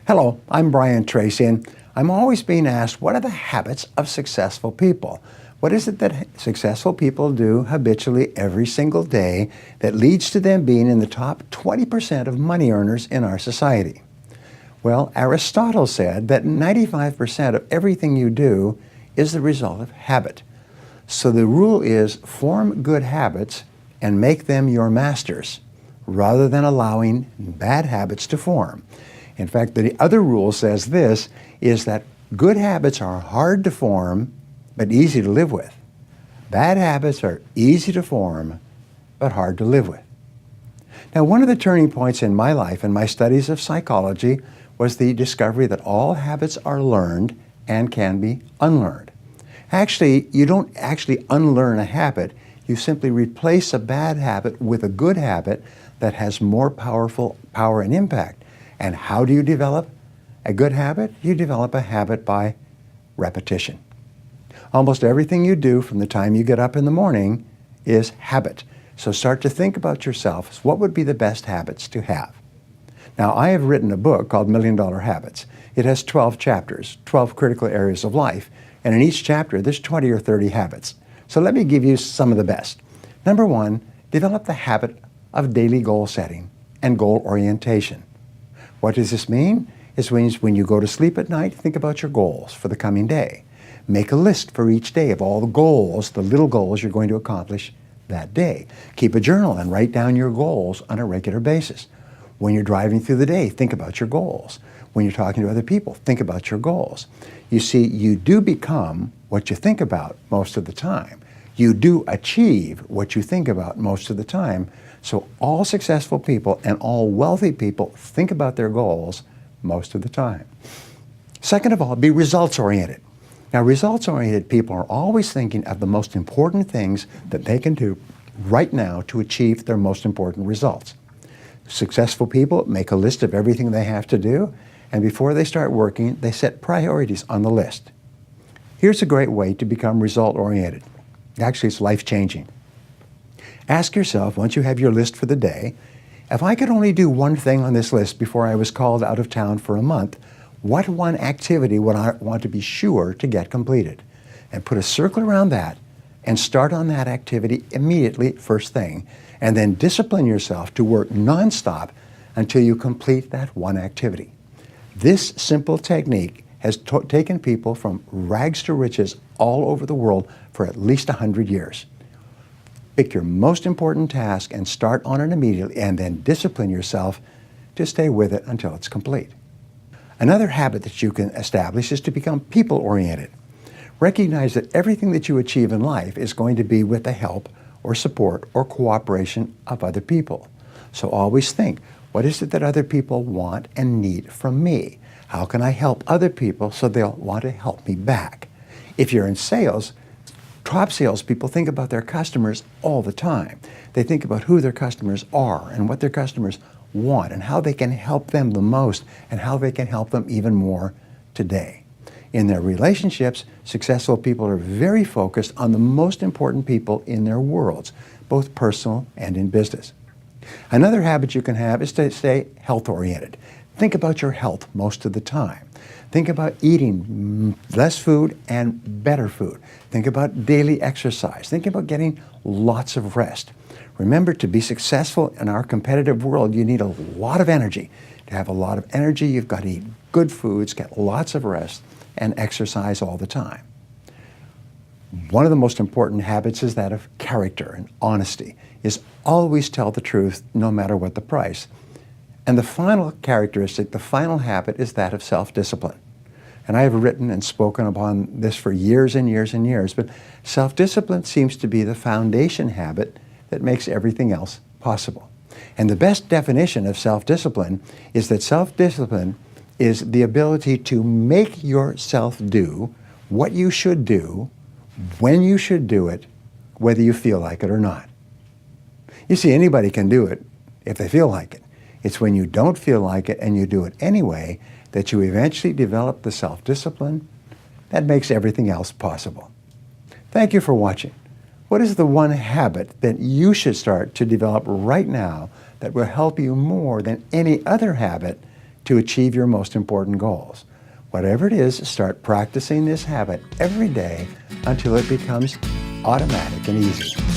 Hello, I'm Brian Tracy, and I'm always being asked, what are the habits of successful people? What is it that successful people do habitually every single day that leads to them being in the top 20% of money earners in our society? Well, Aristotle said that 95% of everything you do is the result of habit. So the rule is form good habits and make them your masters, rather than allowing bad habits to form. In fact, the other rule says this, is that good habits are hard to form, but easy to live with. Bad habits are easy to form, but hard to live with. Now, one of the turning points in my life and my studies of psychology was the discovery that all habits are learned and can be unlearned. Actually, you don't actually unlearn a habit. You simply replace a bad habit with a good habit that has more power and impact. And how do you develop a good habit? You develop a habit by repetition. Almost everything you do from the time you get up in the morning is habit. So start to think about yourself. What would be the best habits to have? Now, I have written a book called $1 Million Habits. It has 12 chapters, 12 critical areas of life. And in each chapter, there's 20 or 30 habits. So let me give you some of the best. Number one, develop the habit of daily goal setting and goal orientation. What does this mean? It means when you go to sleep at night, think about your goals for the coming day. Make a list for each day of all the goals, the little goals you're going to accomplish that day. Keep a journal and write down your goals on a regular basis. When you're driving through the day, think about your goals. When you're talking to other people, think about your goals. You see, you do become what you think about most of the time. You do achieve what you think about most of the time. So all successful people and all wealthy people think about their goals most of the time. Second of all, be results-oriented. Now, results-oriented people are always thinking of the most important things that they can do right now to achieve their most important results. Successful people make a list of everything they have to do, and before they start working, they set priorities on the list. Here's a great way to become result-oriented. Actually, it's life-changing. Ask yourself, once you have your list for the day, if I could only do one thing on this list before I was called out of town for a month, what one activity would I want to be sure to get completed? And put a circle around that and start on that activity immediately, first thing, and then discipline yourself to work nonstop until you complete that one activity. This simple technique has taken people from rags to riches all over the world for at least 100 years. Pick your most important task and start on it immediately, and then discipline yourself to stay with it until it's complete. Another habit that you can establish is to become people-oriented. Recognize that everything that you achieve in life is going to be with the help or support or cooperation of other people. So always think, what is it that other people want and need from me? How can I help other people so they'll want to help me back? If you're in sales, top salespeople think about their customers all the time. They think about who their customers are and what their customers want and how they can help them the most and how they can help them even more today. In their relationships, successful people are very focused on the most important people in their worlds, both personal and in business. Another habit you can have is to stay health-oriented. Think about your health most of the time. Think about eating less food and better food. Think about daily exercise. Think about getting lots of rest. Remember, to be successful in our competitive world, you need a lot of energy. To have a lot of energy, you've got to eat good foods, get lots of rest, and exercise all the time. One of the most important habits is that of character and honesty, is always tell the truth no matter what the price. And the final characteristic, the final habit, is that of self-discipline. And I have written and spoken upon this for years and years and years, but self-discipline seems to be the foundation habit that makes everything else possible. And the best definition of self-discipline is that self-discipline is the ability to make yourself do what you should do, when you should do it, whether you feel like it or not. You see, anybody can do it if they feel like it. It's when you don't feel like it and you do it anyway that you eventually develop the self-discipline that makes everything else possible. Thank you for watching. What is the one habit that you should start to develop right now that will help you more than any other habit to achieve your most important goals. Whatever it is, start practicing this habit every day until it becomes automatic and easy.